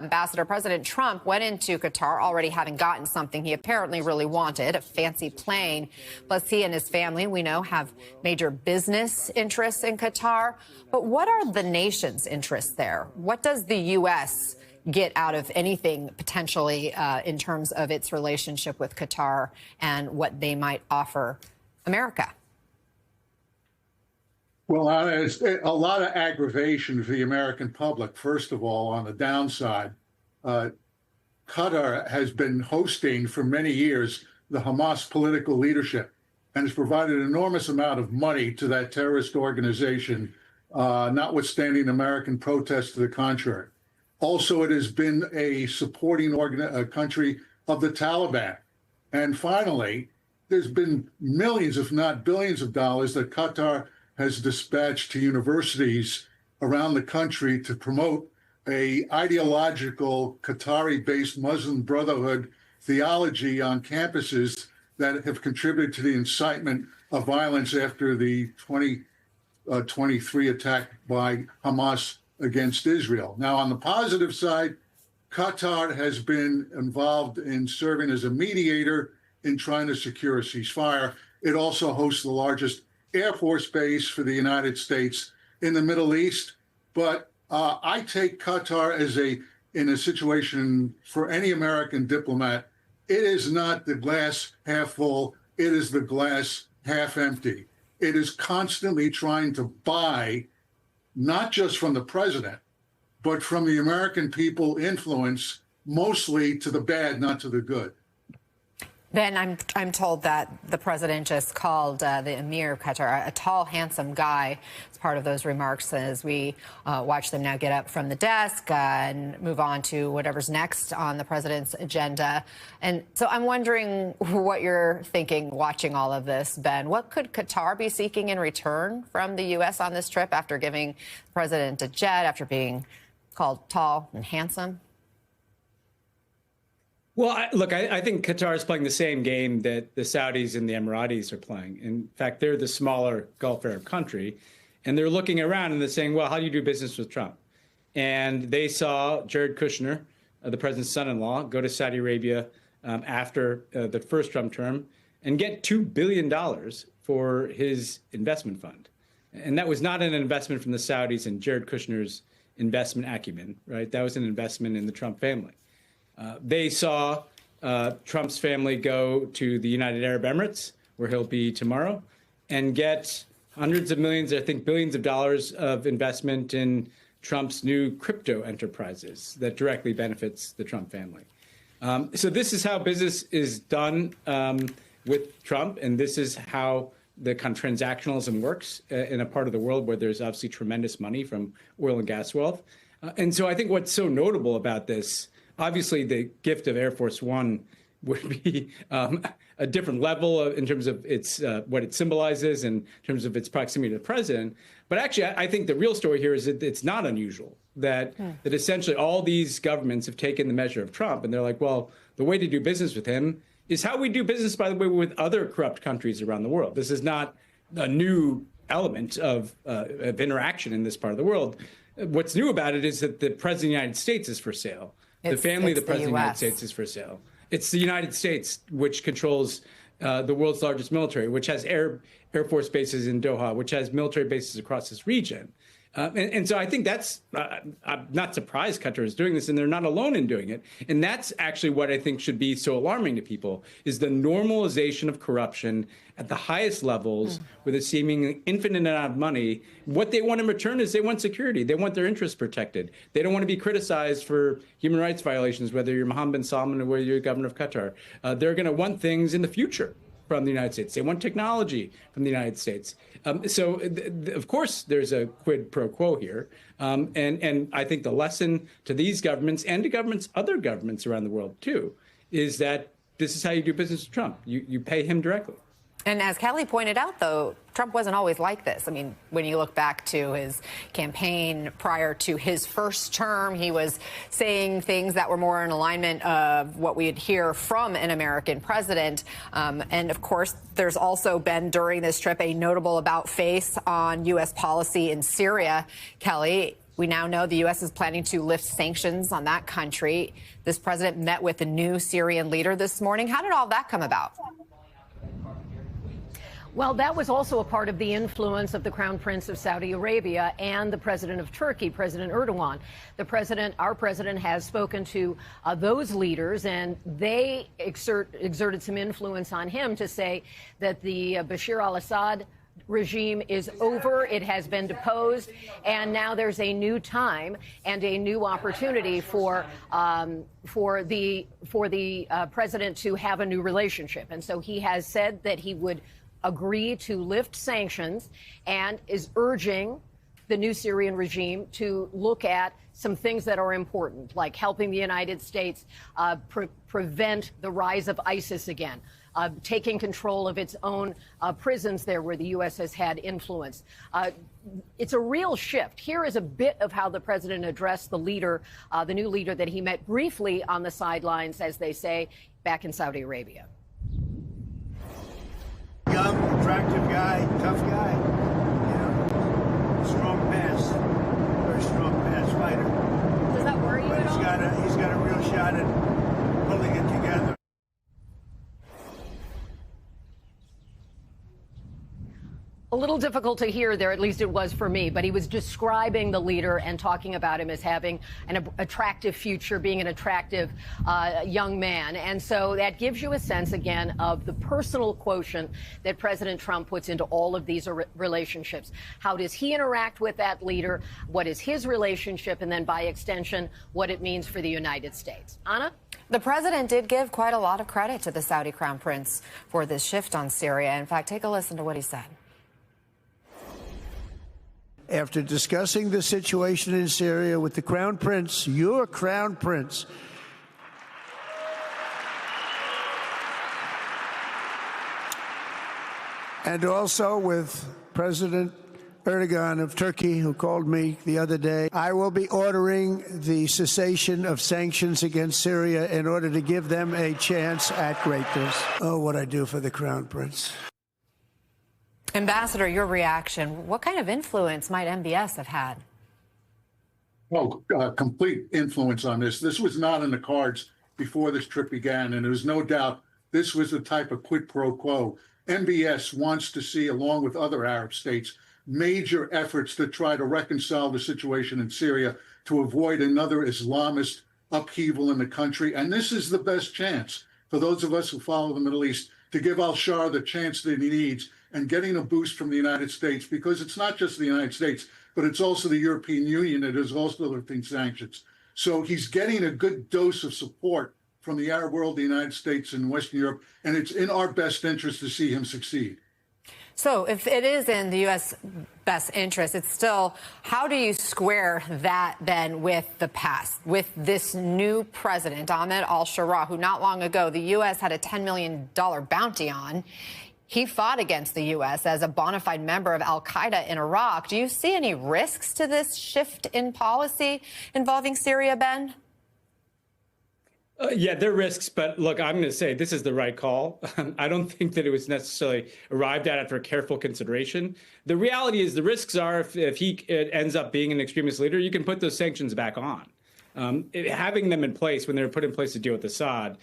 Ambassador, President Trump went into Qatar already having gotten something he apparently really wanted, a fancy plane. Plus, he and his family, we know, have major business interests in Qatar. But what are the nation's interests there? What does the U.S. get out of anything potentially in terms of its relationship with Qatar and what they might offer America? Well, it's a lot of aggravation for the American public. First of all, on the downside, Qatar has been hosting for many years the Hamas political leadership and has provided an enormous amount of money to that terrorist organization, notwithstanding American protests to the contrary. Also, it has been a supporting country of the Taliban. And finally, there's been millions, if not billions of dollars that Qatar has dispatched to universities around the country to promote a ideological Qatari-based Muslim Brotherhood theology on campuses that have contributed to the incitement of violence after the 2023 attack by Hamas against Israel. Now, on the positive side, Qatar has been involved in serving as a mediator in trying to secure a ceasefire. It also hosts the largest Air Force base for the United States in the Middle East. But I take Qatar as in a situation for any American diplomat, it is not the glass half full, it is the glass half empty. It is constantly trying to buy, not just from the president, but from the American people influence, mostly to the bad, not to the good. Ben, I'm told that the president just called the emir of Qatar a tall, handsome guy as part of those remarks as we watch them now get up from the desk and move on to whatever's next on the president's agenda. And so I'm wondering what you're thinking watching all of this, Ben. What could Qatar be seeking in return from the U.S. on this trip after giving the president a jet, after being called tall and handsome? Well, I think Qatar is playing the same game that the Saudis and the Emiratis are playing. In fact, they're the smaller Gulf Arab country, and they're looking around and they're saying, well, how do you do business with Trump? And they saw Jared Kushner, the president's son-in-law, go to Saudi Arabia after the first Trump term and get $2 billion for his investment fund. And that was not an investment from the Saudis and Jared Kushner's investment acumen, right? That was an investment in the Trump family. They saw Trump's family go to the United Arab Emirates, where he'll be tomorrow, and get hundreds of millions, I think billions of dollars of investment in Trump's new crypto enterprises that directly benefits the Trump family. So this is how business is done with Trump, and this is how the kind of transactionalism works in a part of the world where there's obviously tremendous money from oil and gas wealth. And so I think what's so notable about this, obviously, the gift of Air Force One would be a different level in terms of its what it symbolizes and in terms of its proximity to the president. But actually, I think the real story here is that it's not unusual that essentially all these governments have taken the measure of Trump, and they're like, well, the way to do business with him is how we do business, by the way, with other corrupt countries around the world. This is not a new element of interaction in this part of the world. What's new about it is that the president of the United States is for sale. The family of the president of the United States is for sale. It's the United States which controls the world's largest military, which has Air Force bases in Doha, which has military bases across this region. And so I think that's, I'm not surprised Qatar is doing this, and they're not alone in doing it. And that's actually what I think should be so alarming to people, is the normalization of corruption at the highest levels with a seemingly infinite amount of money. What they want in return is they want security. They want their interests protected. They don't want to be criticized for human rights violations, whether you're Mohammed bin Salman or whether you're governor of Qatar. They're going to want things in the future from the United States. They want technology from the United States. So, of course, there's a quid pro quo here. And I think the lesson to these governments and to other governments around the world, too, is that this is how you do business with Trump. You pay him directly. And as Kelly pointed out, though, Trump wasn't always like this. I mean, when you look back to his campaign prior to his first term, he was saying things that were more in alignment of what we'd hear from an American president. And of course, there's also been during this trip a notable about face on U.S. policy in Syria. Kelly, We now know the U.S. is planning to lift sanctions on that country. This president met with the new Syrian leader this morning. How did all that come about? Well, that was also a part of the influence of the Crown Prince of Saudi Arabia and the president of Turkey, President Erdogan. Our president, has spoken to those leaders, and they exerted some influence on him to say that the Bashar al-Assad regime is over. It has been deposed, and now there's a new time and a new opportunity for the president to have a new relationship. And so he has said that he would agree to lift sanctions and is urging the new Syrian regime to look at some things that are important, like helping the United States prevent the rise of ISIS again, taking control of its own prisons there where the U.S. has had influence. It's a real shift. Here is a bit of how the president addressed the leader, the new leader that he met briefly on the sidelines, as they say, back in Saudi Arabia. Young, attractive guy, tough guy, strong pass, very strong pass fighter. Does that worry you at all? He's got a real shot at pulling it together. A little difficult to hear there, at least it was for me, but he was describing the leader and talking about him as having an attractive future, being an attractive young man. And so that gives you a sense, again, of the personal quotient that President Trump puts into all of these relationships. How does he interact with that leader? What is his relationship? And then by extension, what it means for the United States. Ana? The president did give quite a lot of credit to the Saudi Crown Prince for this shift on Syria. In fact, take a listen to what he said. After discussing the situation in Syria with the Crown Prince, your Crown Prince, and also with President Erdogan of Turkey, who called me the other day, I will be ordering the cessation of sanctions against Syria in order to give them a chance at greatness. Oh, what I do for the Crown Prince. Ambassador, your reaction. What kind of influence might MBS have had? Well, complete influence on this. This was not in the cards before this trip began, and there's no doubt this was the type of quid pro quo. MBS wants to see, along with other Arab states, major efforts to try to reconcile the situation in Syria to avoid another Islamist upheaval in the country. And this is the best chance for those of us who follow the Middle East to give al-Shar the chance that he needs and getting a boost from the United States, because it's not just the United States, but it's also the European Union that is also lifting sanctions. So he's getting a good dose of support from the Arab world, the United States, and Western Europe, and it's in our best interest to see him succeed. So if it is in the U.S. best interest, it's still, how do you square that then with the past, with this new president, Ahmed al-Shara, who not long ago the U.S. had a $10 million bounty on? He fought against the U.S. as a bona fide member of al-Qaeda in Iraq. Do you see any risks to this shift in policy involving Syria, Ben? Yeah, there are risks, but look, I'm going to say this is the right call. I don't think that it was necessarily arrived at after careful consideration. The reality is the risks are if he ends up being an extremist leader, you can put those sanctions back on. Having them in place when they were put in place to deal with Assad,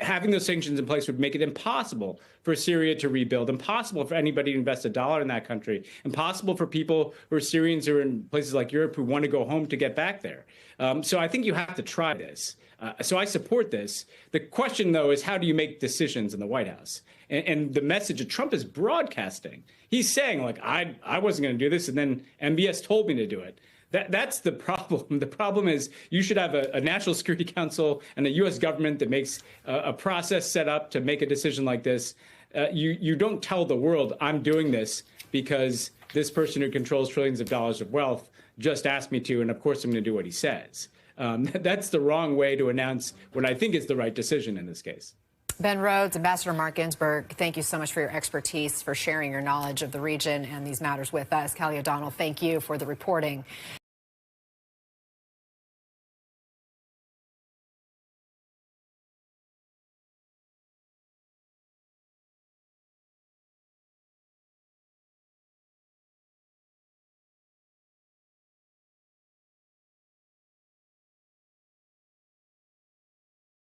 having those sanctions in place would make it impossible for Syria to rebuild, impossible for anybody to invest $1 in that country, impossible for people who are Syrians who are in places like Europe who want to go home to get back there. So I think you have to try this. So I support this. The question, though, is how do you make decisions in the White House? And the message that Trump is broadcasting, he's saying, like, I wasn't going to do this, and then MBS told me to do it. That's the problem. The problem is you should have a National Security Council and a U.S. government that makes a process set up to make a decision like this. You don't tell the world, I'm doing this because this person who controls trillions of dollars of wealth just asked me to, and of course I'm going to do what he says. That's the wrong way to announce what I think is the right decision in this case. Ben Rhodes, Ambassador Marc Ginsberg, thank you so much for your expertise, for sharing your knowledge of the region and these matters with us. Kelly O'Donnell, thank you for the reporting.